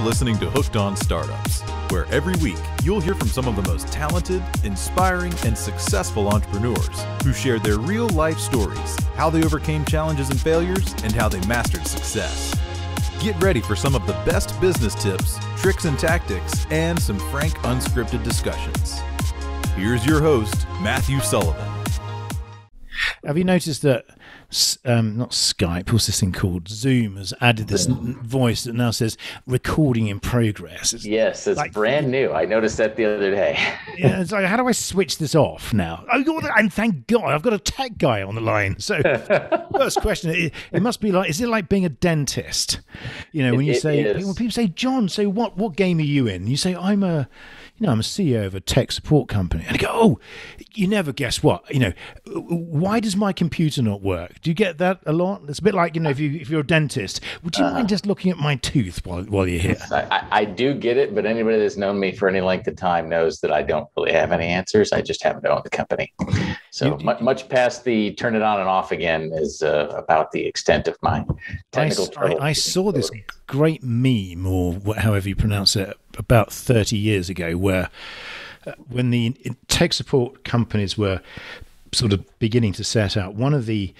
listening to Hooked on Startups, where every week you'll hear from some of the most talented, inspiring, and successful entrepreneurs who share their real-life stories, how they overcame challenges and failures, and how they mastered success. Get ready for some of the best business tips, tricks and tactics, and some frank, unscripted discussions. Here's your host, Matthew Sullivan. Have you noticed that, not Skype, what's this thing called? Zoom has added this voice that now says recording in progress. Yes, it's like, brand new. I noticed that the other day. Yeah, it's like, how do I switch this off now? And thank God, I've got a tech guy on the line. So first question, it must be like, is it like being a dentist? You know, when when people say, John, so what game are you in? You say, I'm a CEO of a tech support company. And I go, oh, you never guess what? Why does my computer not work? Do you get that a lot? It's a bit like, if you're a dentist, would you mind just looking at my tooth while you're here? I do get it, but anybody that's known me for any length of time knows that I don't really have any answers. I just happen to own the company. So much past the turn it on and off again is about the extent of my technical trouble. I saw this great meme, or however you pronounce it, about 30 years ago, where when the tech support companies were sort of beginning to set out, one of the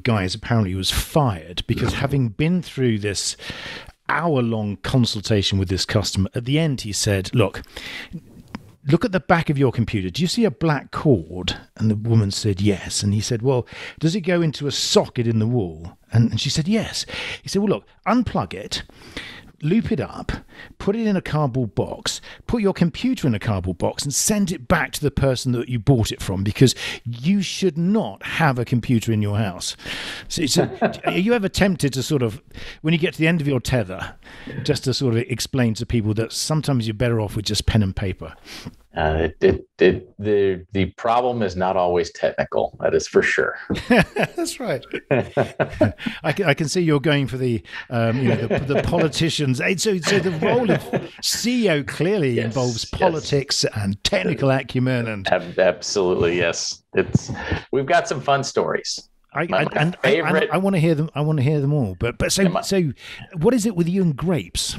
guys apparently was fired because having been through this hour-long consultation with this customer, at the end he said, look at the back of your computer. Do you see a black cord? And the woman said, yes. And he said, well, does it go into a socket in the wall? And she said, yes. He said, well, look, unplug it, loop it up, put it in a cardboard box, put your computer in a cardboard box and send it back to the person that you bought it from, because you should not have a computer in your house. So are you ever tempted to sort of, when you get to the end of your tether, just to sort of explain to people that sometimes you're better off with just pen and paper? The problem is not always technical. That is for sure. That's right. I can see you're going for the politicians. So the role of CEO clearly involves politics and technical acumen and absolutely, yes. We've got some fun stories. I want to hear them. I want to hear them all. But so what is it with you and grapes?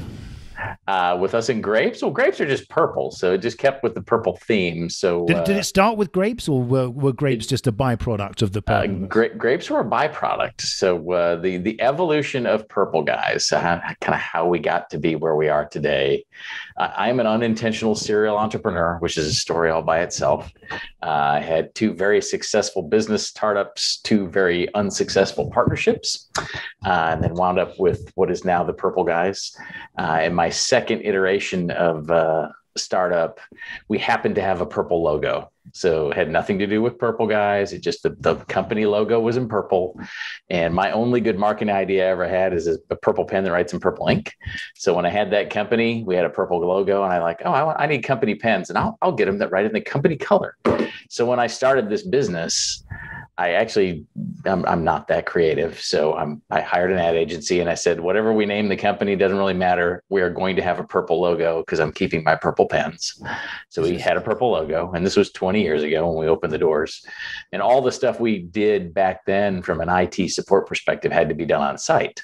With us in grapes? Well, grapes are just purple, so it just kept with the purple theme. So did it start with grapes, or were grapes just a byproduct of the purple? Grapes were a byproduct. So the evolution of purple guys, kind of how we got to be where we are today. I'm an unintentional serial entrepreneur, which is a story all by itself. I had two very successful business startups, two very unsuccessful partnerships, and then wound up with what is now the Purple Guys. And my second iteration of startup, we happened to have a purple logo. So it had nothing to do with Purple Guys. It just, the company logo was in purple. And my only good marketing idea I ever had is a purple pen that writes in purple ink. So when I had that company, we had a purple logo, and I need company pens, and I'll get them that write in the company color. So when I started this business, I'm not that creative. So I hired an ad agency, and I said, whatever we name the company doesn't really matter. We are going to have a purple logo because I'm keeping my purple pens. So we had a purple logo, and this was 20 years ago when we opened the doors. And all the stuff we did back then from an IT support perspective had to be done on site.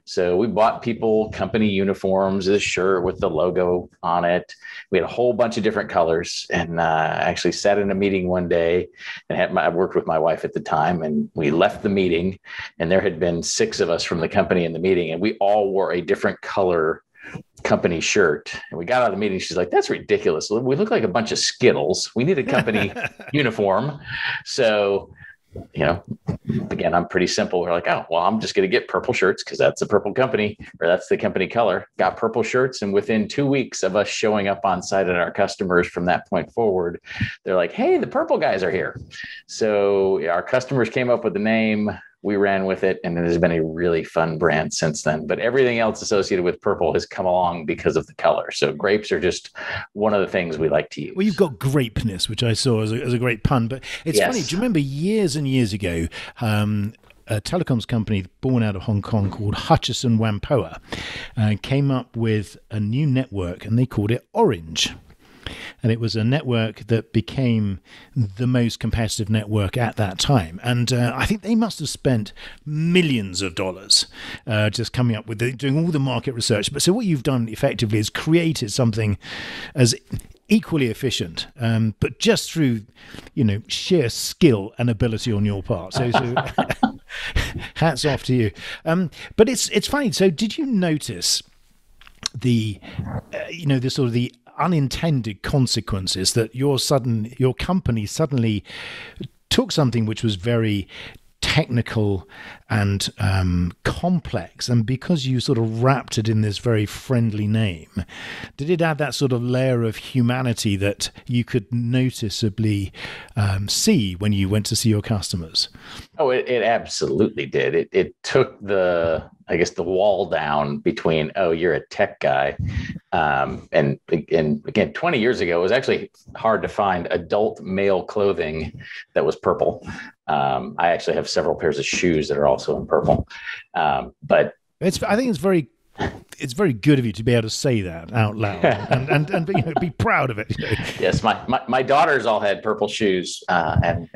So we bought people company uniforms, a shirt with the logo on it. We had a whole bunch of different colors, and actually sat in a meeting one day, and I worked with my wife at the time, and we left the meeting, and there had been 6 of us from the company in the meeting, and we all wore a different color company shirt. And we got out of the meeting. She's like, that's ridiculous. We look like a bunch of Skittles. We need a company uniform. So, again, I'm pretty simple. We're like, oh, well, I'm just going to get purple shirts because that's a purple company, or that's the company color. Got purple shirts. And within 2 weeks of us showing up on site at our customers from that point forward, they're like, hey, the Purple Guys are here. So our customers came up with the name. We ran with it, and it has been a really fun brand since then. But everything else associated with purple has come along because of the color. So grapes are just one of the things we like to use. Well, you've got grapeness, which I saw as a great pun. But it's funny. Do you remember years and years ago, a telecoms company born out of Hong Kong called Hutchison Whampoa came up with a new network, and they called it Orange. And it was a network that became the most competitive network at that time. And I think they must have spent millions of dollars just coming up with doing all the market research. But so what you've done effectively is created something as equally efficient, but just through, sheer skill and ability on your part. So hats off to you. But it's funny. So did you notice the sort of the unintended consequences that your company suddenly took something which was very technical and complex, and because you sort of wrapped it in this very friendly name, did it add that sort of layer of humanity that you could noticeably see when you went to see your customers? Oh, it absolutely did. It took the wall down between, oh, you're a tech guy. And again, 20 years ago, it was actually hard to find adult male clothing that was purple. I actually have several pairs of shoes that are also in purple. But I think it's very good of you to be able to say that out loud and be proud of it. Yes, my daughters all had purple shoes, and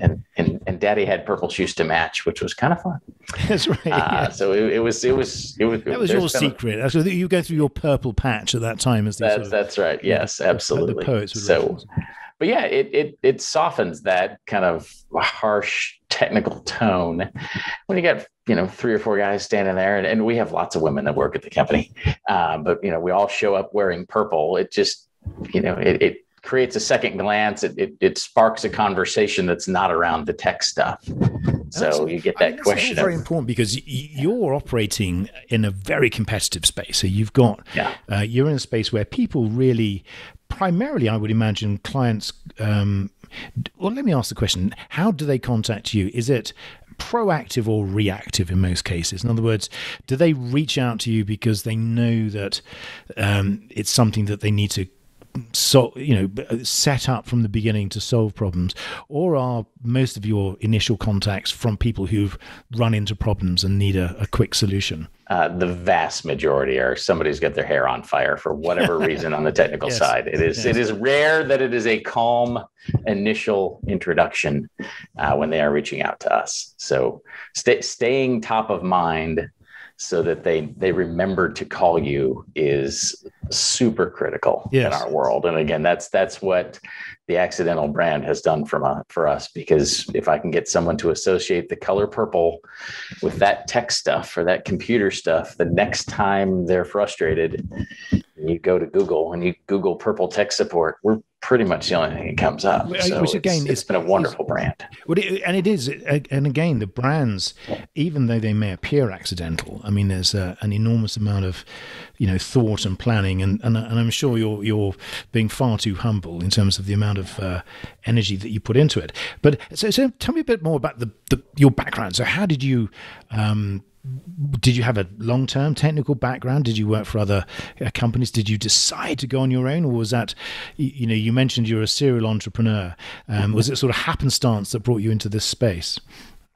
Daddy had purple shoes to match, which was kind of fun. That's right. Yeah. So it was. That was your secret. Actually, you go through your purple patch at that time. That's right. Yes, absolutely. The poets would reference. But yeah, it softens that kind of harsh technical tone when you got 3 or 4 guys standing there, and we have lots of women that work at the company, but we all show up wearing purple. It just it creates a second glance. It sparks a conversation that's not around the tech stuff. So you get that question. That's very important because you're operating in a very competitive space. So you've got you're in a space where people really. Primarily, I would imagine clients. Well, let me ask the question: how do they contact you? Is it proactive or reactive in most cases? In other words, do they reach out to you because they know that it's something that they need to set up from the beginning to solve problems, or are most of your initial contacts from people who've run into problems and need a quick solution? The vast majority are somebody's got their hair on fire for whatever reason on the technical side. It is rare that it is a calm initial introduction when they are reaching out to us. So staying top of mind so that they remember to call you is super critical in our world. And again, that's what the Accidental brand has done for us, because if I can get someone to associate the color purple with that tech stuff or that computer stuff, the next time they're frustrated, you go to Google and you Google purple tech support, we're pretty much the only thing that comes up. So which again, it's been a wonderful brand. And again, the brands, even though they may appear accidental, I mean, there's an enormous amount of thought and planning, and I'm sure you're being far too humble in terms of the amount of energy that you put into it. But so tell me a bit more about your background. So how did you have a long-term technical background? Did you work for other companies? Did you decide to go on your own, or was that, you mentioned you're a serial entrepreneur. Was it sort of happenstance that brought you into this space?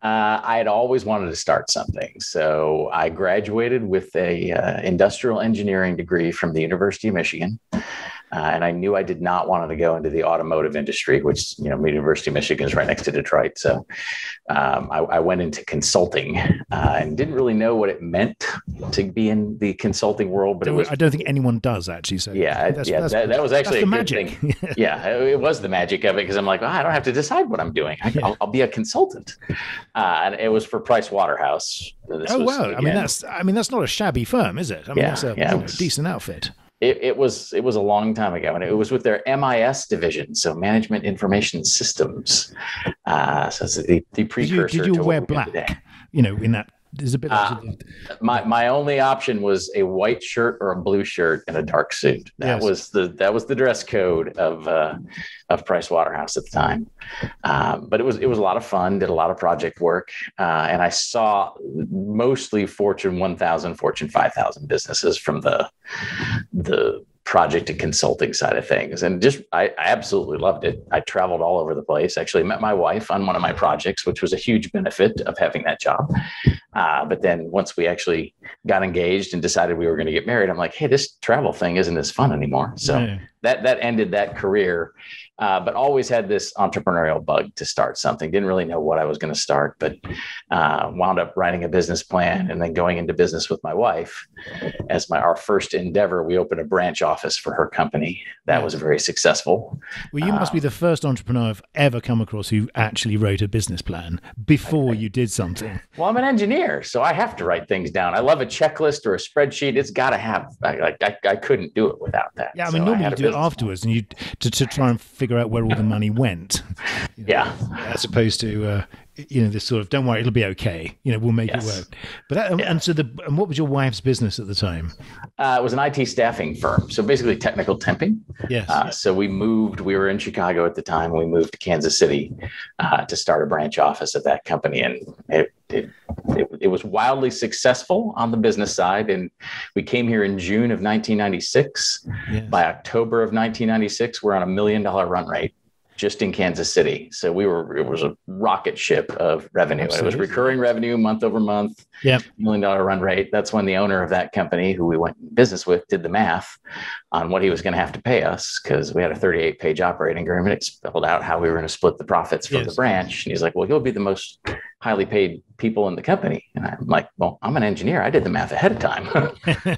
I had always wanted to start something. So I graduated with a industrial engineering degree from the University of Michigan. And I knew I did not want to go into the automotive industry, which, University of Michigan is right next to Detroit. So I went into consulting and didn't really know what it meant to be in the consulting world. But I don't think anyone does, actually. So that was actually the a magic good thing. Yeah, it was the magic of it, because I'm like, I don't have to decide what I'm doing. I'll be a consultant. And it was for Price Waterhouse. Wow. Again, I mean, that's not a shabby firm, is it? I mean, that's a decent outfit. It was a long time ago, and it was with their MIS division, so Management Information Systems. So it's the precursor. Did you to wear what we black? do today. In that. There's a bit my only option was a white shirt or a blue shirt and a dark suit. That was the dress code of Price Waterhouse at the time. But it was a lot of fun. Did a lot of project work, and I saw mostly Fortune 1000, Fortune 5000 businesses from the project and consulting side of things. And I absolutely loved it. I traveled all over the place. Actually met my wife on one of my projects, which was a huge benefit of having that job. But then once we actually got engaged and decided we were going to get married, I'm like, hey, this travel thing isn't as fun anymore. So that ended that career. But always had this entrepreneurial bug to start something. Didn't really know what I was going to start, but wound up writing a business plan and then going into business with my wife. As our first endeavor, we opened a branch office for her company. That was very successful. Well, you must be the first entrepreneur I've ever come across who actually wrote a business plan before you did something. Well, I'm an engineer, so I have to write things down. I love a checklist or a spreadsheet. It's got to have. I couldn't do it without that. Yeah, I mean, normally you do it afterwards, and you to try and figure out where all the money went. As opposed to this sort of, don't worry, it'll be okay. We'll make it work. But and what was your wife's business at the time? It was an IT staffing firm, so basically technical temping. Yes. So we moved. We were in Chicago at the time. We moved to Kansas City to start a branch office at that company, and it was wildly successful on the business side. And we came here in June of 1996. Yes. By October of 1996, we're on $1 million run rate just in Kansas City. So it was a rocket ship of revenue. Absolutely. It was recurring revenue month over month, $1 million run rate. That's when the owner of that company, who we went in business with, did the math on what he was going to have to pay us, because we had a 38-page operating agreement. It spelled out how we were going to split the profits from the branch. And he's like, well, you'll be the most highly paid people in the company. And I'm like, well, I'm an engineer. I did the math ahead of time.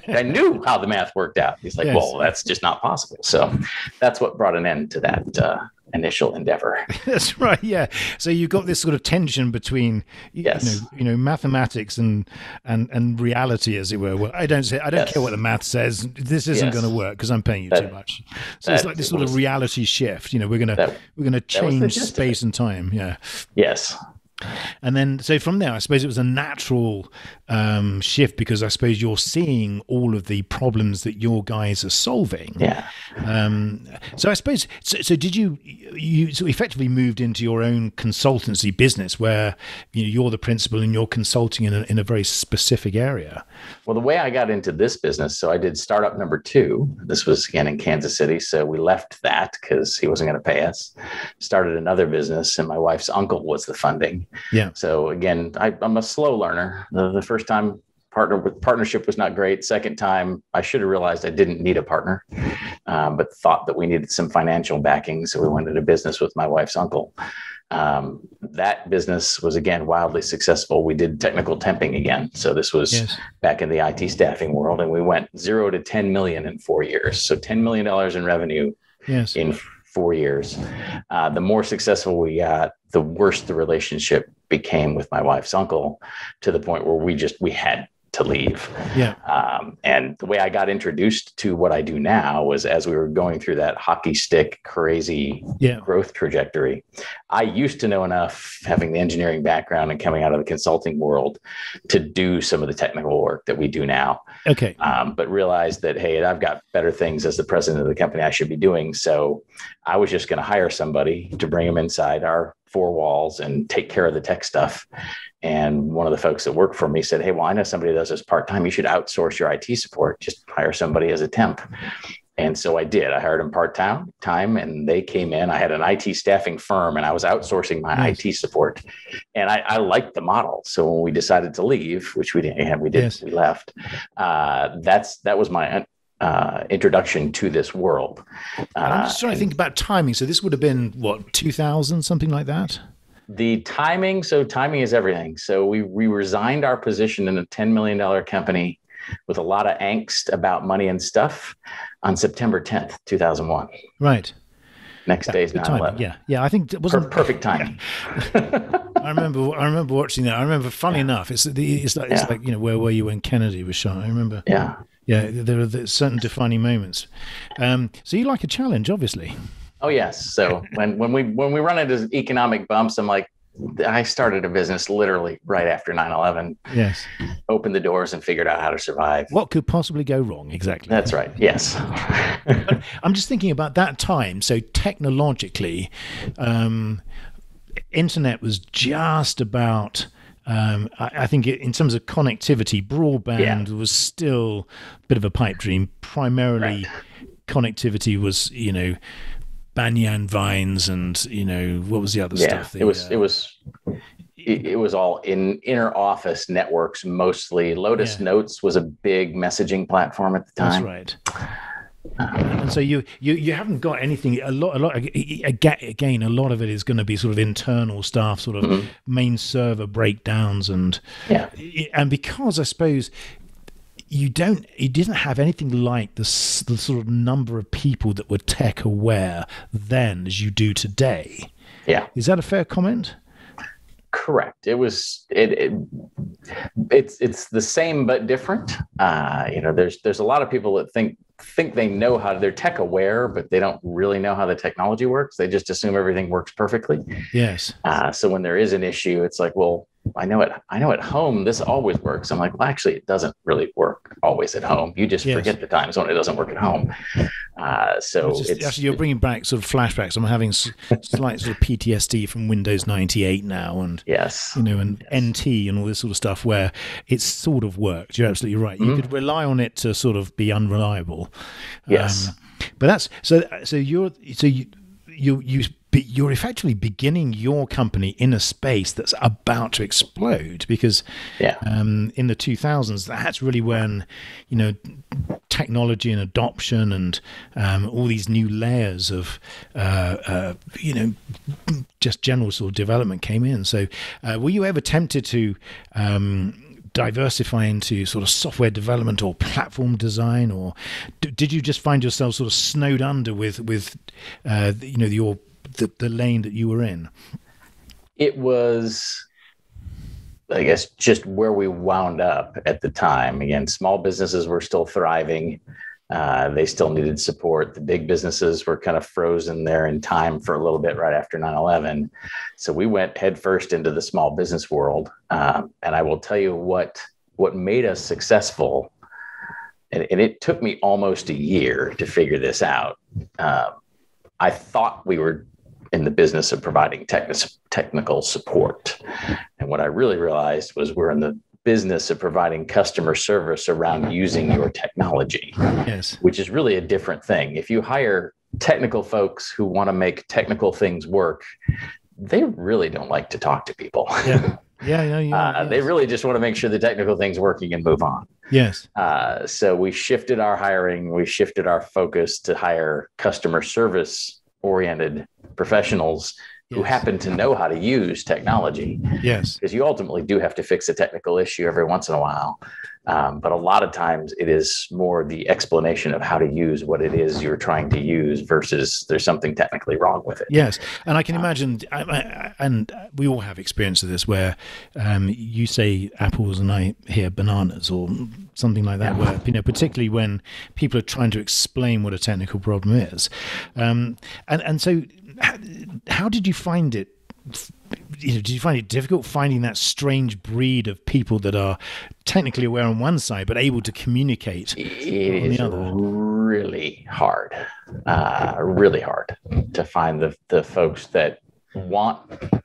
I knew how the math worked out. He's like, well, that's just not possible. So that's what brought an end to that initial endeavor. That's right. Yeah. So you've got this sort of tension between, mathematics and reality, as it were. Well, I don't care what the math says. This isn't going to work because I'm paying you too much. So it's like this sort of reality shift. We're going to change space and time. Yeah. Yes. And then, so from there, I suppose it was a natural shift, because I suppose you're seeing all of the problems that your guys are solving. Yeah. So I suppose, so did you sort of effectively moved into your own consultancy business where you're the principal and you're consulting in a very specific area? Well, the way I got into this business, so I did startup number 2. This was again in Kansas City. So we left that because he wasn't going to pay us. Started another business, and my wife's uncle was the funding. Yeah. So again, I'm a slow learner. The first time partnership was not great. Second time, I should have realized I didn't need a partner, but thought that we needed some financial backing. So we went into business with my wife's uncle. That business was again wildly successful. We did technical temping again. So this was back in the IT staffing world, and we went 0 to 10 million in 4 years. So $10 million in revenue in 4 years. The more successful we got, the worse the relationship became with my wife's uncle, to the point where we had to leave. Yeah. And the way I got introduced to what I do now was as we were going through that hockey stick crazy growth trajectory. I used to know enough, having the engineering background and coming out of the consulting world, to do some of the technical work that we do now. Okay. But realized that, hey, I've got better things as the president of the company I should be doing. So I was just going to hire somebody to bring them inside our 4 walls and take care of the tech stuff. And one of the folks that worked for me said, hey, well, I know somebody that does this part-time. You should outsource your IT support. Just hire somebody as a temp. And so I did. I hired them part-time, and they came in. I had an IT staffing firm, and I was outsourcing my IT support. And I liked the model. So when we decided to leave, which we didn't, we left. That was my introduction to this world. I'm just trying to think about timing. So this would have been, 2000, something like that? The timing. So timing is everything. So we resigned our position in a $10 million company with a lot of angst about money and stuff on September 10th, 2001. Right. Next day's 9/11. Yeah. I think it wasn't perfect timing. Yeah. I remember watching that. I remember, funny enough, it's like where were you when Kennedy was shot? I remember. Yeah. Yeah. There are certain defining moments. So you like a challenge, obviously. Oh yes. So when we run into economic bumps, I'm like, I started a business literally right after 9/11. Yes. Opened the doors and figured out how to survive. What could possibly go wrong? Exactly. That's right. Yes. I'm just thinking about that time. So technologically, internet was just about, I think in terms of connectivity, broadband was still a bit of a pipe dream. Primarily, connectivity was, banyan vines and what was the other stuff? It was it was all in inner office networks mostly. Lotus Notes was a big messaging platform at the time. That's right. And so you haven't got anything. A lot. Again, a lot of it is going to be sort of internal stuff, sort of main server breakdowns, and because I suppose you didn't have anything like the sort of number of people that were tech aware then as you do today. Yeah, is that a fair comment? Correct. It's the same but different. There's a lot of people that think they know they're tech aware, but they don't really know how the technology works. They just assume everything works perfectly. Yes. So when there is an issue, it's like, well, I know at home this always works. I'm like, well, actually, it doesn't really work always at home. You just forget the times when it doesn't work at home. Actually, you're bringing back sort of flashbacks. I'm having slight sort of PTSD from Windows 98 now, and NT and all this sort of stuff where it sort of worked. You're absolutely right. You could rely on it to sort of be unreliable. Yes, but that's you're effectively beginning your company in a space that's about to explode, because in the 2000s, that's really when technology and adoption and all these new layers of just general sort of development came in. So were you ever tempted to diversify into sort of software development or platform design, or did you just find yourself sort of snowed under with the lane that you were in? It was, I guess, just where we wound up at the time. Again, small businesses were still thriving. They still needed support. The big businesses were kind of frozen there in time for a little bit right after 9/11. So we went headfirst into the small business world. And I will tell you what made us successful, and it took me almost a year to figure this out. I thought we were in the business of providing technical support. And what I really realized was we're in the business of providing customer service around using your technology, which is really a different thing. If you hire technical folks who want to make technical things work, they really don't like to talk to people. They really just want to make sure the technical thing's working and move on. Yes. So we shifted our hiring, we shifted our focus to hire customer service oriented professionals who happen to know how to use technology. Yes. Because you ultimately do have to fix a technical issue every once in a while. But a lot of times it is more the explanation of how to use what it is you're trying to use versus there's something technically wrong with it. Yes. And I can imagine, and we all have experience of this, where you say apples and I hear bananas or something like that, where, particularly when people are trying to explain what a technical problem is. And so how did you find it? Did you find it difficult finding that strange breed of people that are technically aware on one side but able to communicate on the other? Really hard to find the folks that want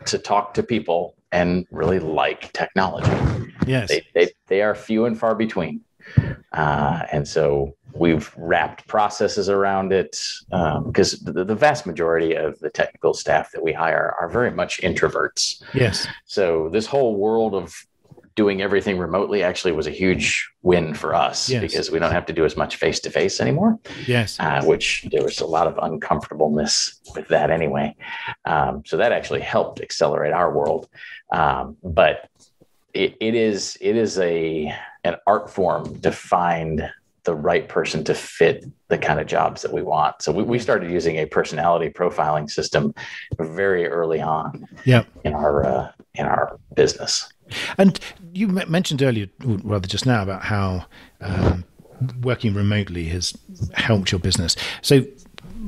to talk to people and really like technology. Yes, they are few and far between, and so we've wrapped processes around it, because the vast majority of the technical staff that we hire are very much introverts. Yes. So this whole world of doing everything remotely actually was a huge win for us, because we don't have to do as much face-to-face anymore. Yes. Which there was a lot of uncomfortableness with that anyway. So that actually helped accelerate our world. But it is an art form to find the right person to fit the kind of jobs that we want. So we started using a personality profiling system very early on in our business. And you mentioned earlier, or rather just now, about how working remotely has helped your business. So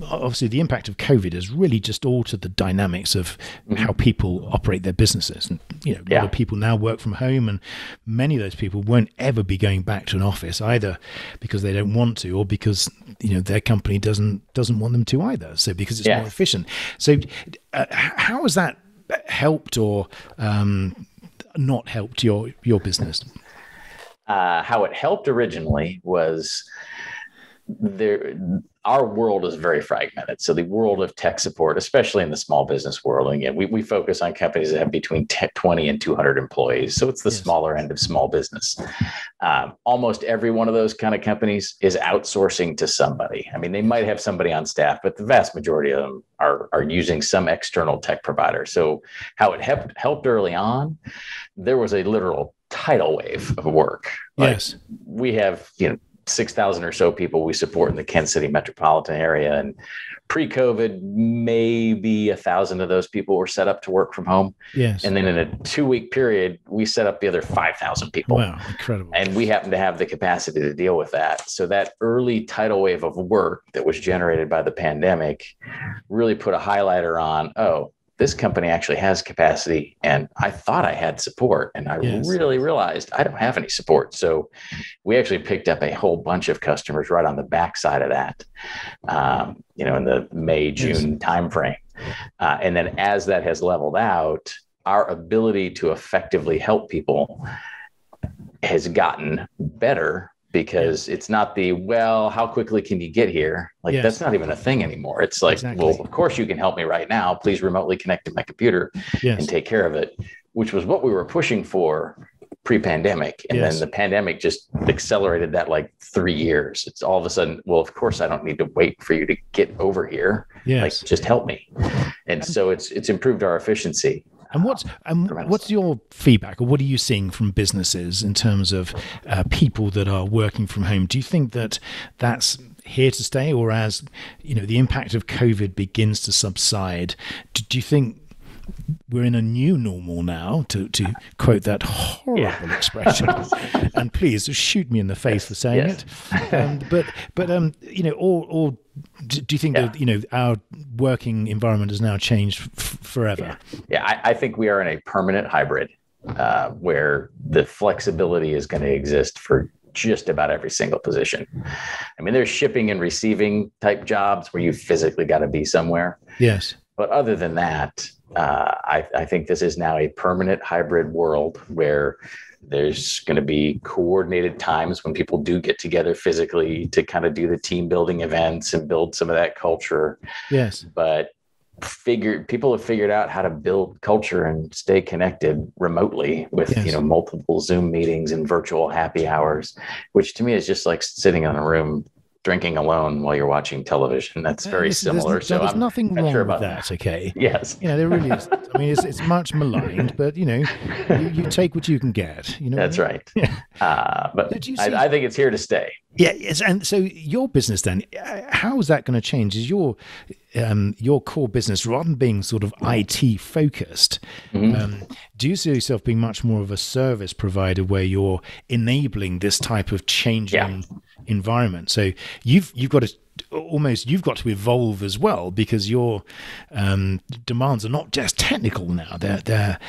obviously the impact of COVID has really just altered the dynamics of how people operate their businesses. And, a lot of people now work from home, and many of those people won't ever be going back to an office, either because they don't want to, or because, their company doesn't want them to either. So because it's more efficient. So how has that helped or not helped your business? How it helped originally was our world is very fragmented. So the world of tech support, especially in the small business world, and again, we focus on companies that have between 20 and 200 employees. So it's the smaller end of small business. Almost every one of those kind of companies is outsourcing to somebody. I mean, they might have somebody on staff, but the vast majority of them are using some external tech provider. So how it helped early on, there was a literal tidal wave of work. Yes. We have, 6,000 or so people we support in the Kansas City metropolitan area. And pre-COVID, maybe 1,000 of those people were set up to work from home. Yes. And then in a 2-week period, we set up the other 5,000 people. Wow, incredible. And we happen to have the capacity to deal with that. So that early tidal wave of work that was generated by the pandemic really put a highlighter on, this company actually has capacity, and I thought I had support, and I really realized I don't have any support. So we actually picked up a whole bunch of customers right on the backside of that, in the May, June timeframe. And then as that has leveled out, our ability to effectively help people has gotten better, because it's not how quickly can you get here? That's not even a thing anymore. It's like, well, of course you can help me right now. Please remotely connect to my computer and take care of it, which was what we were pushing for pre-pandemic. And then the pandemic just accelerated that 3 years. It's all of a sudden, well, of course I don't need to wait for you to get over here. Just help me. And so it's improved our efficiency. And what's your feedback, or what are you seeing from businesses in terms of people that are working from home? Do you think that that's here to stay, or as the impact of COVID begins to subside, do you think we're in a new normal now, to quote that horrible expression? And please shoot me in the face for saying it. Or do you think that our working environment has now changed forever? I think we are in a permanent hybrid where the flexibility is going to exist for just about every single position. I mean, there's shipping and receiving type jobs where you physically got to be somewhere. Yes. But other than that, I think this is now a permanent hybrid world where there's going to be coordinated times when people do get together physically to kind of do the team building events and build some of that culture. Yes. But people have figured out how to build culture and stay connected remotely with, multiple Zoom meetings and virtual happy hours, which to me is just like sitting in a room drinking alone while you're watching television. That's very similar. There's nothing wrong with that. Okay. Yes. There really is. I mean, it's much maligned, but you take what you can get. That's right. But I think it's here to stay. Yeah. Yes. And so your business then, how is that going to change? Is your core business, rather than being sort of IT focused, do you see yourself being much more of a service provider where you're enabling this type of changing environment? So you've got to evolve as well, because your demands are not just technical now. They're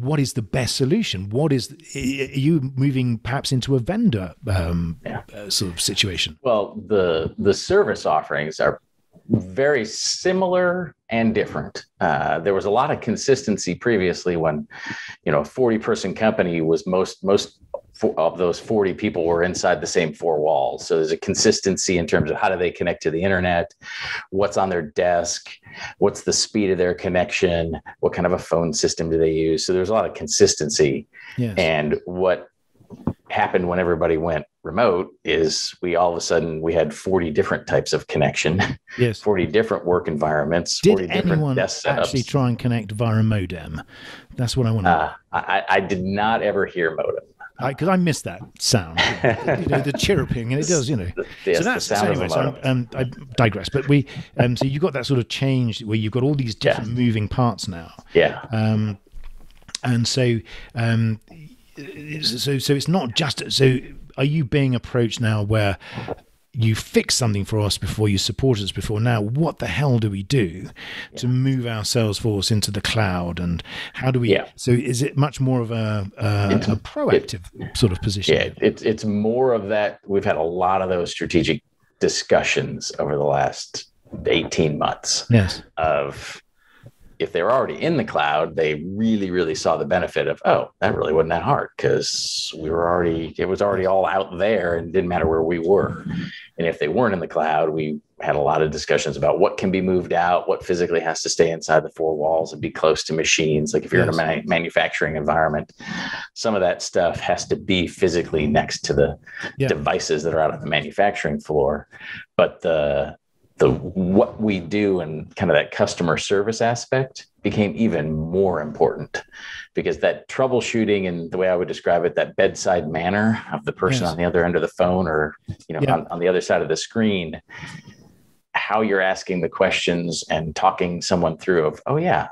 what is the best solution? Are you moving perhaps into a vendor sort of situation? Well, the service offerings are very similar and different. There was a lot of consistency previously when, a 40-person company was most of those 40 people were inside the same four walls. So there's a consistency in terms of how do they connect to the internet, what's on their desk, what's the speed of their connection, what kind of a phone system do they use. So there's a lot of consistency. Yes. And what happened when everybody went remote is all of a sudden we had 40 different types of connection, 40 different work environments, 40 different desk setups. Did anyone actually try and connect via a modem? That's what I want to know. I did not ever hear modem. Because I missed that sound, the chirruping, and it does, Yes, so that's the sound anyway. So I digress, but so you've got that sort of change where you've got all these different moving parts now. Yeah. And so it's not just. So are you being approached now where you fix something for us before, you supported us before? Now, what the hell do we do to move our sales force into the cloud, and how do we? So, is it much more of a proactive sort of position? Yeah, it's more of that. We've had a lot of those strategic discussions over the last 18 months. Yes. Of if they were already in the cloud, they really, really saw the benefit of, that really wasn't that hard because it was already all out there and didn't matter where we were. And if they weren't in the cloud, we had a lot of discussions about what can be moved out, what physically has to stay inside the four walls and be close to machines. Like if you're in a manufacturing environment, some of that stuff has to be physically next to the devices that are out on the manufacturing floor. But the what we do and kind of that customer service aspect became even more important, because that troubleshooting, and the way I would describe it, that bedside manner of the person on the other end of the phone, or on the other side of the screen, how you're asking the questions and talking someone through of, oh yeah,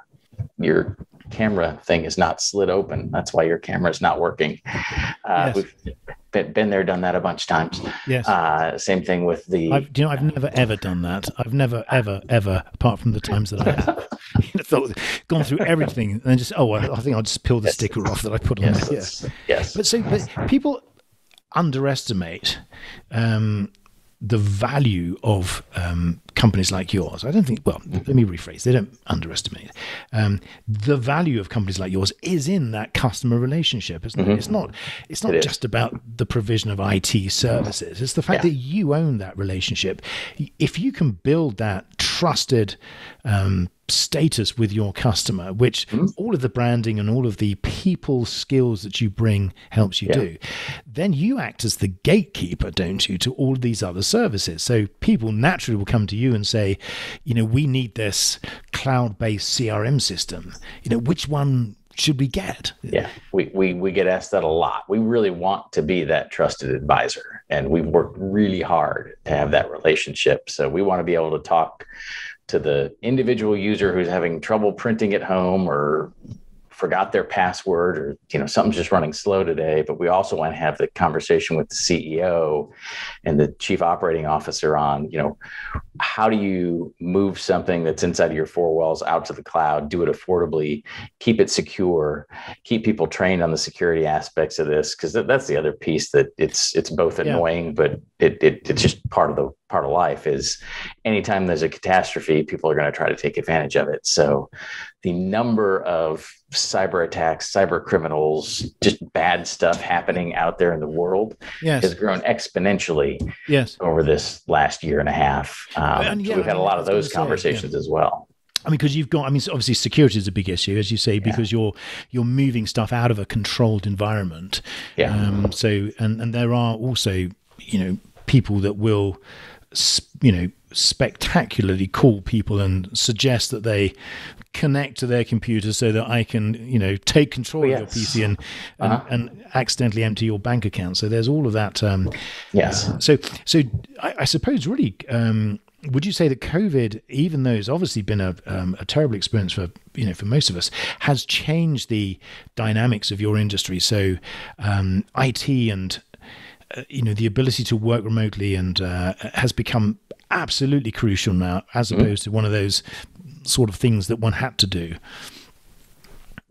your camera thing is not slid open. That's why your camera is not working. We've been there, done that a bunch of times. Yes. Same thing with the. I've never ever done that. I've never ever, apart from the times that I have, gone through everything and then just I think I'll just peel the sticker off that I put on there. Yes. But people underestimate the value of companies like yours. I don't think, let me rephrase. They don't underestimate it. The value of companies like yours is in that customer relationship, isn't it? It's not just about the provision of IT services. It's the fact that you own that relationship. If you can build that trusted status with your customer, which all of the branding and all of the people skills that you bring helps you do, then you act as the gatekeeper, don't you, to all of these other services. So people naturally will come to you and say, we need this cloud-based CRM system. Which one should we get? Yeah, we get asked that a lot. We really want to be that trusted advisor, and we've worked really hard to have that relationship. So we want to be able to talk to the individual user who's having trouble printing at home or forgot their password, or something's just running slow today. But we also want to have the conversation with the CEO and the chief operating officer on, how do you move something that's inside of your four walls out to the cloud, do it affordably, keep it secure, keep people trained on the security aspects of this, because that's the other piece that it's both annoying, but it's just part of life. Is anytime there's a catastrophe, people are going to try to take advantage of it. So the number of cyber attacks, cyber criminals, just bad stuff happening out there in the world has grown exponentially over this last year and a half. So we've had a lot of those conversations as well. Because obviously security is a big issue, as you say, because you're moving stuff out of a controlled environment. So there are also, people that will, spectacularly call people and suggest that they connect to their computer so that I can, take control of your PC and accidentally empty your bank account. So there's all of that. So I suppose really, would you say that COVID, even though it's obviously been a terrible experience for most of us, has changed the dynamics of your industry? So IT and the ability to work remotely and has become absolutely crucial now, as opposed to one of those sort of things that one had to do.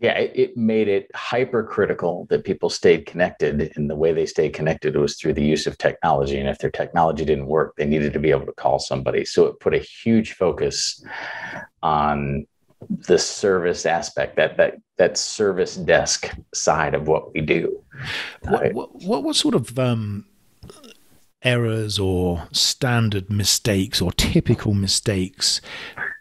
Yeah, it made it hypercritical that people stayed connected, and the way they stayed connected was through the use of technology. And if their technology didn't work, they needed to be able to call somebody. So it put a huge focus on the service aspect, that service desk side of what we do. What sort of errors or standard mistakes or typical mistakes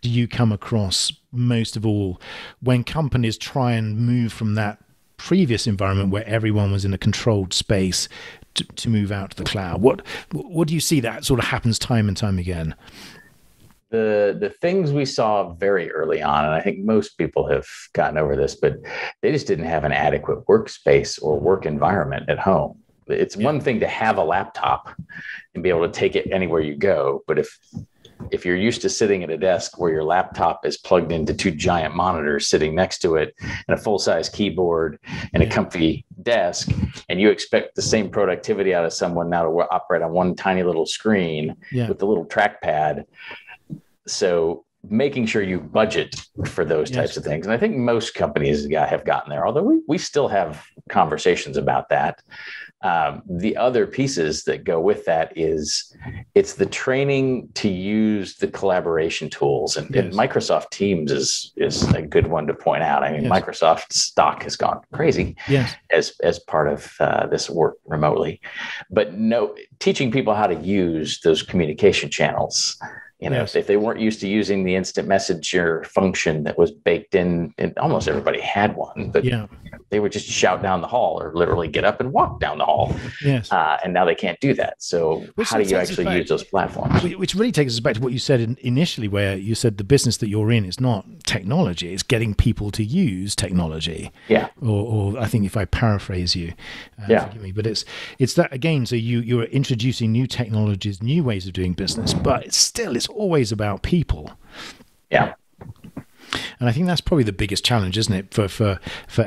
do you come across most of all when companies try and move from that previous environment where everyone was in a controlled space to move out to the cloud? What do you see that sort of happens time and time again? The things we saw very early on, and I think most people have gotten over this, but they just didn't have an adequate workspace or work environment at home. It's one thing to have a laptop and be able to take it anywhere you go. But if you're used to sitting at a desk where your laptop is plugged into two giant monitors sitting next to it and a full-size keyboard and a comfy desk, and you expect the same productivity out of someone now to operate on one tiny little screen with the little trackpad. So making sure you budget for those types of things. And I think most companies have gotten there, although we still have conversations about that. The other pieces that go with that it's the training to use the collaboration tools, and Microsoft Teams is a good one to point out. I mean, Microsoft stock has gone crazy as part of this work remotely, but teaching people how to use those communication channels. If they weren't used to using the instant messenger function that was baked in, and almost everybody had one, but they would just shout down the hall or literally get up and walk down the hall. And now they can't do that. So how do you actually use those platforms? Which really takes us back to what you said initially, where you said the business that you're in is not technology, it's getting people to use technology. Or I think if I paraphrase you, forgive me, but it's that again. So you're introducing new technologies, new ways of doing business, but it's always about people. And I think that's probably the biggest challenge, isn't it, for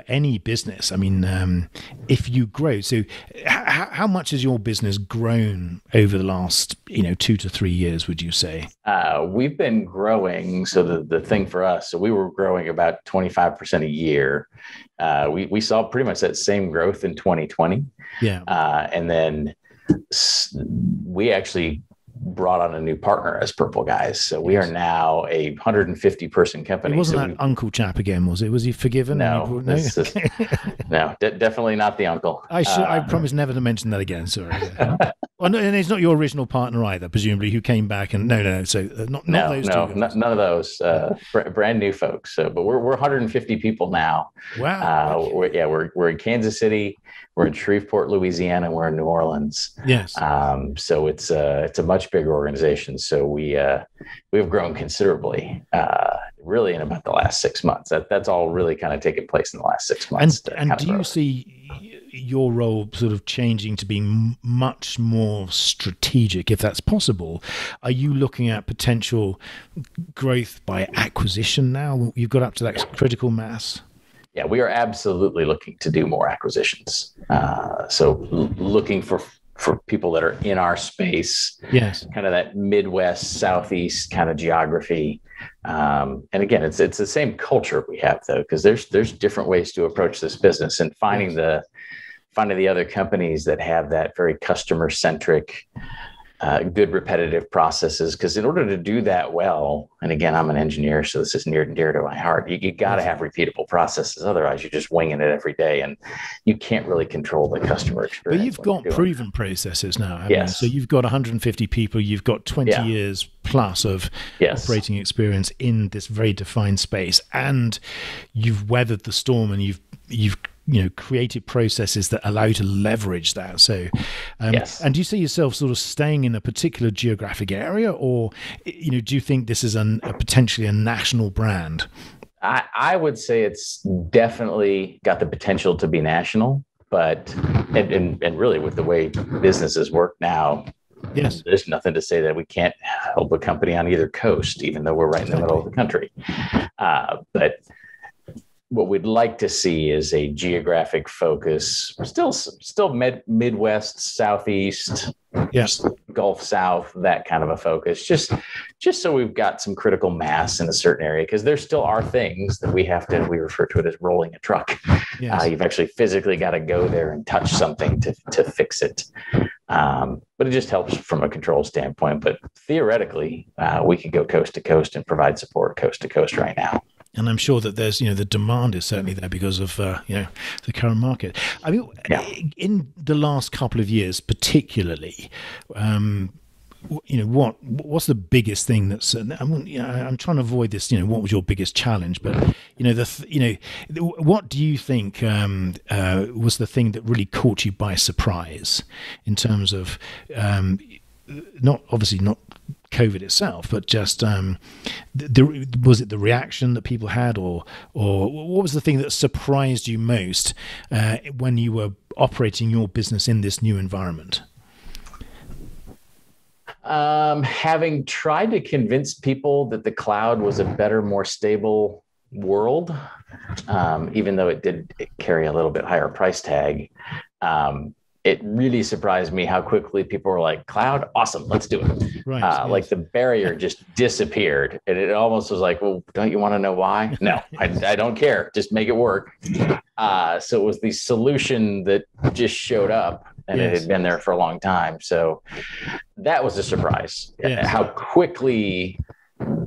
any business? I mean, if you grow, so how much has your business grown over the last 2 to 3 years, would you say? We've been growing. So the thing for us, so we were growing about 25% a year. We saw pretty much that same growth in 2020. And then we actually brought on a new partner as Purple Guys. So we are now a 150 person company. It wasn't that uncle chap again, was it? Was he forgiven? No, definitely not the uncle. I promise never to mention that again. Sorry. And it's not your original partner either, presumably, who came back and no. So not those two. None of those. Brand new folks. So, but we're 150 people now. Wow. We're in Kansas City. We're in Shreveport, Louisiana. We're in New Orleans. So it's a much bigger organization. So we've grown considerably, really in about the last 6 months. That's all really kind of taken place in the last 6 months. And do you see your role sort of changing to being much more strategic, if that's possible? Are you looking at potential growth by acquisition now? You've got up to that critical mass. Yeah, we are absolutely looking to do more acquisitions. So looking for people that are in our space, kind of that Midwest, Southeast kind of geography. And again, it's the same culture we have though, because there's different ways to approach this business, and finding the other companies that have that very customer-centric, good repetitive processes. Because in order to do that well, and again, I'm an engineer, so this is near and dear to my heart, you got to have repeatable processes. Otherwise, you're just winging it every day, and you can't really control the customer experience. But you've got proven processes now. Yes. So you've got 150 people, you've got 20 years plus of operating experience in this very defined space, and you've weathered the storm, and you've created processes that allow you to leverage that. So, and do you see yourself sort of staying in a particular geographic area, or, do you think this is potentially a national brand? I would say it's definitely got the potential to be national, but, and really with the way businesses work now, there's nothing to say that we can't help a company on either coast, even though we're right in the middle of the country. But what we'd like to see is a geographic focus, still Midwest, Southeast, Gulf South, that kind of a focus, just so we've got some critical mass in a certain area, because there still are things that we refer to it as rolling a truck. You've actually physically got to go there and touch something to fix it. But it just helps from a control standpoint. But theoretically, we could go coast to coast and provide support coast to coast right now. And I'm sure that there's, the demand is certainly there because of, the current market. I mean, in the last couple of years, particularly, what's the biggest thing that's, I'm trying to avoid this, what was your biggest challenge? But, what do you think was the thing that really caught you by surprise in terms of, not COVID itself, but just was it the reaction that people had, or what was the thing that surprised you most when you were operating your business in this new environment? Having tried to convince people that the cloud was a better, more stable world, even though it did carry a little bit higher price tag. it really surprised me how quickly people were like, cloud, awesome, let's do it. Right. Like the barrier just disappeared. And it almost was like, well, don't you want to know why? No, I don't care. Just make it work. So it was the solution that just showed up, and it had been there for a long time. So that was a surprise, how quickly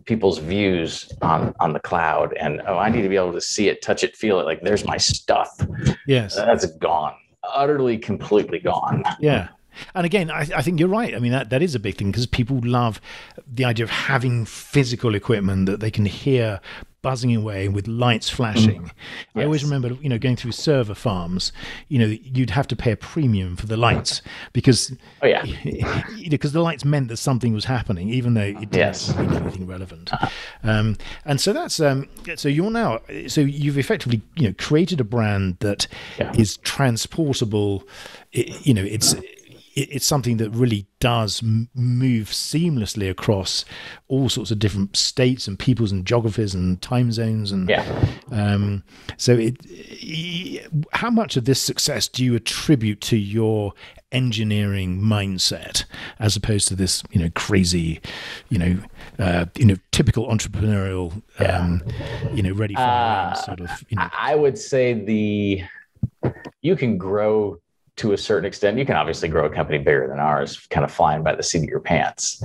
people's views on the cloud and, I need to be able to see it, touch it, feel it. Like, there's my stuff. Yes. That's gone. Utterly, completely gone. Yeah. And again, I think you're right. I mean, that is a big thing, because people love the idea of having physical equipment that they can hear buzzing away with lights flashing. I always remember, going through server farms, you'd have to pay a premium for the lights because, because the lights meant that something was happening, even though it didn't mean anything relevant. And so that's, so you've effectively, created a brand that is transportable. It's something that really does move seamlessly across all sorts of different states and peoples and geographies and time zones. And so how much of this success do you attribute to your engineering mindset, as opposed to this, crazy, typical entrepreneurial, ready for sort of, I would say you can grow to a certain extent. You can obviously grow a company bigger than ours, kind of flying by the seat of your pants.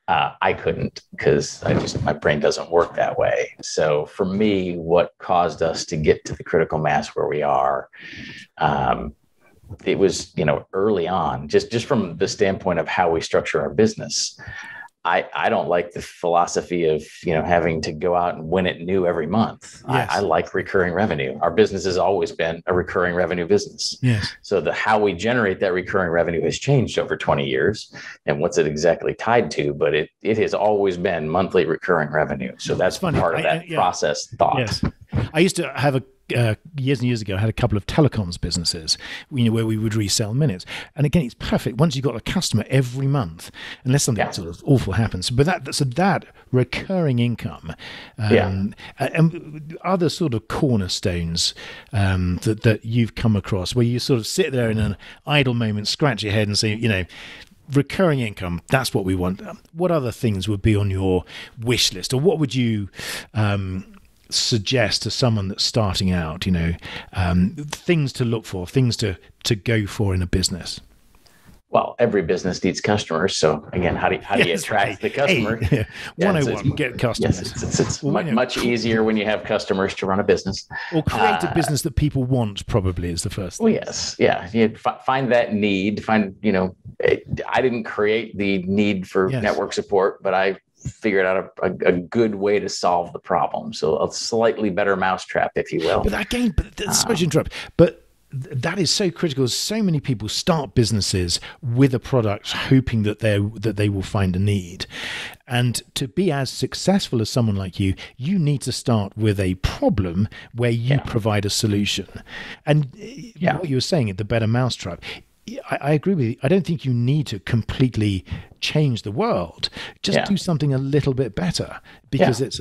I couldn't, because my brain doesn't work that way. So for me, what caused us to get to the critical mass where we are, it was, early on, just from the standpoint of how we structure our business. I don't like the philosophy of, having to go out and win it new every month. Yes. I like recurring revenue. Our business has always been a recurring revenue business. Yes. So how we generate that recurring revenue has changed over 20 years, and what's it exactly tied to, but it has always been monthly recurring revenue. So that's part of that process thought. Yes. I used to have years and years ago, I had a couple of telecoms businesses, where we would resell minutes. And again, it's perfect once you've got a customer every month, unless something sort of awful happens. But that recurring income, and other sort of cornerstones that you've come across, where you sort of sit there in an idle moment, scratch your head, and say, recurring income, that's what we want. What other things would be on your wish list, or what would you suggest to someone that's starting out, things to look for, things to go for in a business? Well, every business needs customers. So again, how do you attract the customer? 101, get customers. Yes, it's much easier when you have customers to run a business. Or create a business that people want, probably, is the first thing. Well, yes. Yeah. You find that need. I didn't create the need for network support, but I figured out a good way to solve the problem. So a slightly better mousetrap, if you will. But again, sorry to interrupt, but that is so critical. So many people start businesses with a product hoping that they will find a need. And to be as successful as someone like you need to start with a problem where you provide a solution. And what you were saying, the better mousetrap, I agree with you. I don't think you need to completely change the world. Just do something a little bit better, because it's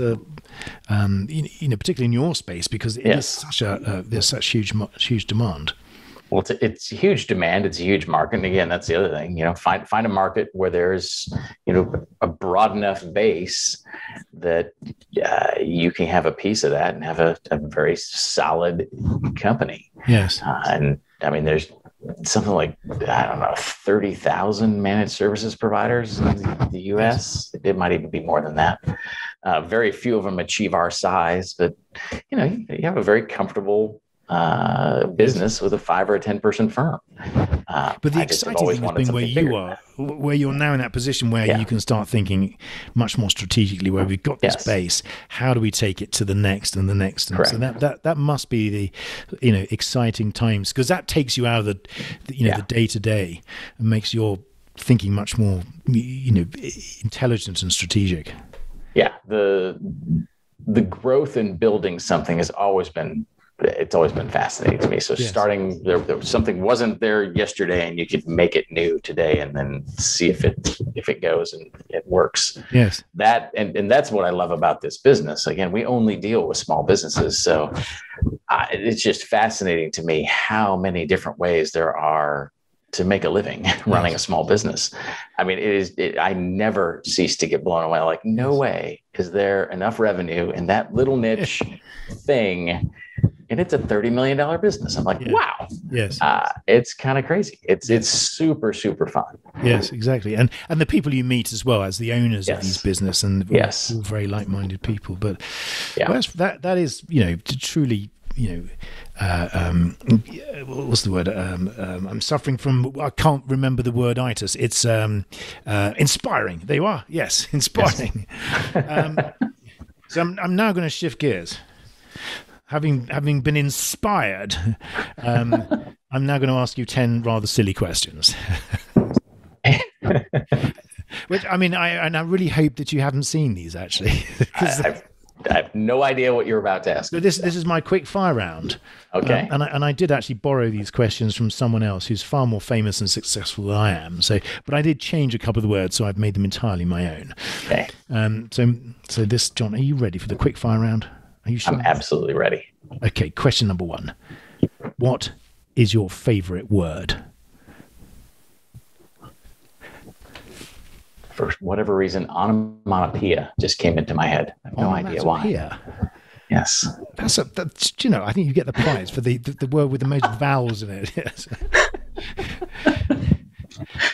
particularly in your space, because it is such there's such huge demand. Well, it's a huge demand. It's a huge market. And again, that's the other thing, find a market where there's, a broad enough base that you can have a piece of that and have a very solid company. Yes. And I mean, there's something like, 30,000 managed services providers in the US. Yes. It might even be more than that. Very few of them achieve our size, but you have a very comfortable business with a 5 or a 10 person firm. But the exciting thing has been where you are, where you're now in that position where you can start thinking much more strategically, where we've got this base, how do we take it to the next and the next? And so that must be the exciting times, because that takes you out of the day to day and makes your thinking much more intelligent and strategic. Yeah, the growth in building something has always been fascinating to me. So starting there something wasn't there yesterday, and you could make it new today, and then see if it goes and it works. Yes, that and that's what I love about this business. Again, we only deal with small businesses, so it's just fascinating to me how many different ways there are to make a living running a small business. I mean, I never cease to get blown away. Like, no way is there enough revenue in that little niche thing. And it's a $30 million business. I'm like, wow. Yes. It's kind of crazy. It's super, super fun. Yes, exactly. And the people you meet as well as the owners of these business, and all very like-minded people. But that is, to truly, what's the word? I'm suffering from, I can't remember the word itis. It's inspiring. There you are. Yes, inspiring. Yes. So I'm now going to shift gears. Having been inspired, I'm now going to ask you 10 rather silly questions. Which, I mean, I really hope that you haven't seen these, actually. I have no idea what you're about to ask. So this is my quick fire round. Okay. And I did actually borrow these questions from someone else who's far more famous and successful than I am. But I did change a couple of the words, so I've made them entirely my own. Okay. So this, John, are you ready for the quick fire round? Are you sure? I'm absolutely ready. Okay, question number 1. What is your favorite word? For whatever reason, onomatopoeia just came into my head. I have no idea why. Yes. That's I think you get the prize for the word with the most vowels in it. Yes.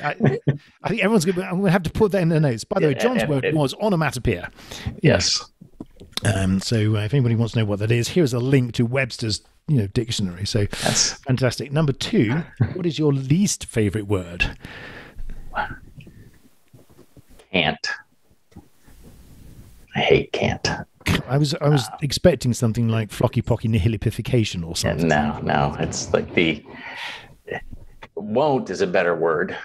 I think everyone's going to have to put that in their notes. By the way, John's word was onomatopoeia. Yes. So if anybody wants to know what that is, here's a link to Webster's dictionary. So fantastic. Number 2, what is your least favorite word? Can't. I hate can't. I was expecting something like flocky pocky nihilipification or something. No, it's like won't is a better word.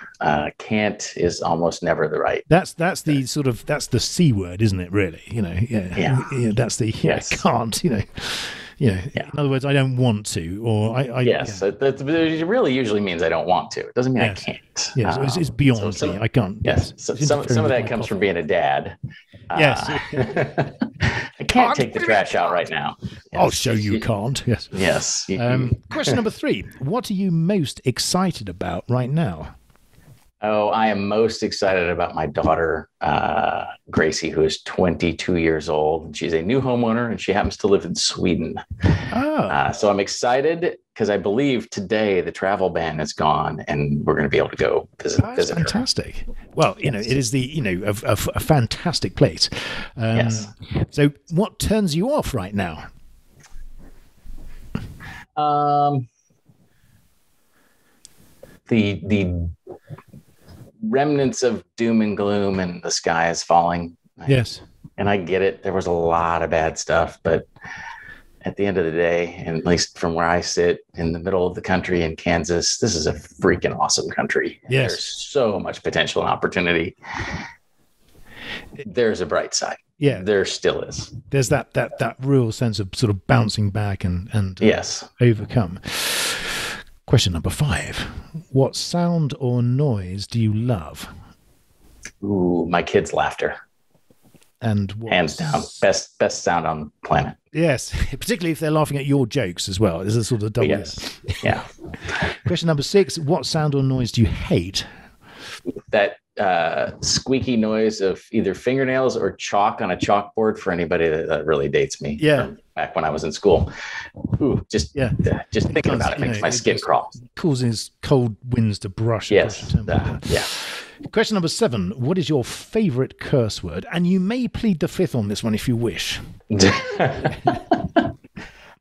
Can't is almost never the right. That's the C word, isn't it? Really, that's the can't. In other words, I don't want to, or I yes, it really usually means I don't want to. It doesn't mean I can't. Yes, it's beyond me. I can't. Yes, some of that comes from being a dad. Yes. I can't take the trash out right now. Yes. I'll show you can't. Yes. Yes. Question number 3. What are you most excited about right now? Oh, I am most excited about my daughter, Gracie, who is 22 years old. She's a new homeowner, and she happens to live in Sweden. Oh. So I'm excited because I believe today the travel ban is gone, and we're going to be able to go visit her. Fantastic. Well, it is a fantastic place. Yes. So what turns you off right now? The remnants of doom and gloom and the sky is falling. Yes. And I get it. There was a lot of bad stuff, but at the end of the day, and at least from where I sit in the middle of the country in Kansas, this is a freaking awesome country. Yes. There's so much potential and opportunity. There's a bright side. Yeah. There still is. There's that real sense of sort of bouncing back and yes, overcome. Question number 5. What sound or noise do you love? Ooh, my kids' laughter. And hands down, best sound on the planet. Yes, particularly if they're laughing at your jokes as well. It's a sort of double. Yes. Yeah. Question number 6. What sound or noise do you hate? That squeaky noise of either fingernails or chalk on a chalkboard, for anybody that really dates me. Yeah. Back when I was in school. Ooh, just thinking about it makes my skin crawl. Causes cold winds to brush. Yes. Yeah. Question number 7. What is your favorite curse word? And you may plead the 5th on this one if you wish.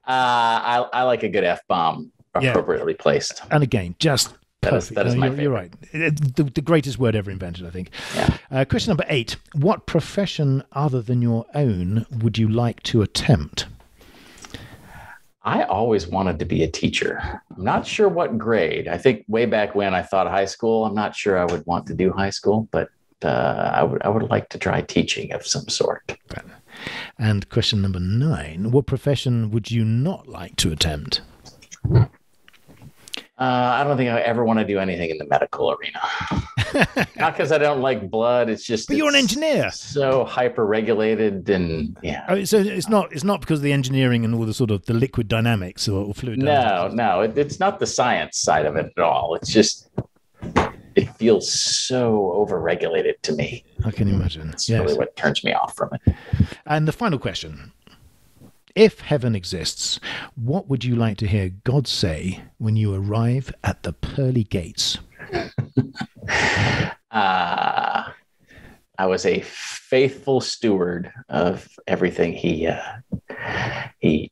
I like a good F-bomb appropriately placed. And again, just perfect. That is my favorite. You're right. The greatest word ever invented, I think. Yeah. Question number 8. What profession other than your own would you like to attempt? I always wanted to be a teacher. I'm not sure what grade. I think way back when I thought high school. I'm not sure I would want to do high school, but I would like to try teaching of some sort. And question number 9. What profession would you not like to attempt? I don't think I ever want to do anything in the medical arena. Not because I don't like blood. It's just. But you're an engineer. So hyper regulated and yeah. Oh, so it's not because of the engineering and all the sort of the liquid dynamics or fluid dynamics. No, it's not the science side of it at all. It's just feels so overregulated to me. I can imagine. It's really what turns me off from it. And the final question. If heaven exists, what would you like to hear God say when you arrive at the pearly gates? I was a faithful steward of everything he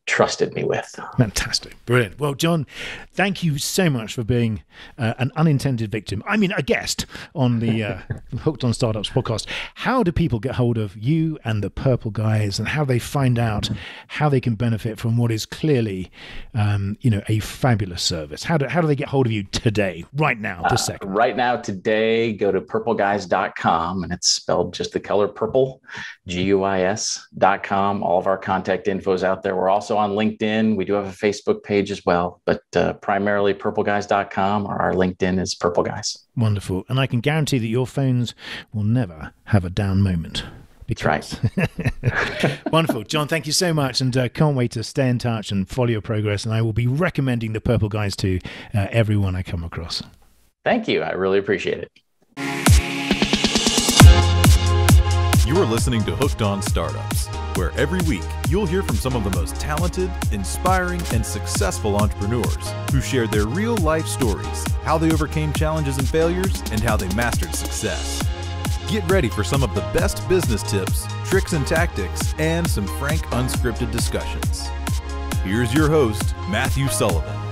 trusted me with. Fantastic. Brilliant. Well, Jon, thank you so much for being an unintended victim. I mean, a guest on the Hooked on Startups podcast. How do people get hold of you and the Purple Guys, and how they find out how they can benefit from what is clearly, a fabulous service? How do they get hold of you today, right now, this second? Right now, today, go to purpleguys.com, and it's spelled just the color purple, GUIS.com. All of our contact info is out there. We're also on LinkedIn. We do have a Facebook page as well, but primarily purpleguys.com, or our LinkedIn is Purple Guys. Wonderful. And I can guarantee that your phones will never have a down moment. That's right. Wonderful. Jon, thank you so much. And can't wait to stay in touch and follow your progress. And I will be recommending the Purple Guys to everyone I come across. Thank you. I really appreciate it. You are listening to Hooked on Startups, where every week you'll hear from some of the most talented, inspiring, and successful entrepreneurs who share their real-life stories, how they overcame challenges and failures, and how they mastered success. Get ready for some of the best business tips, tricks and tactics, and some frank, unscripted discussions. Here's your host, Matthew Sullivan.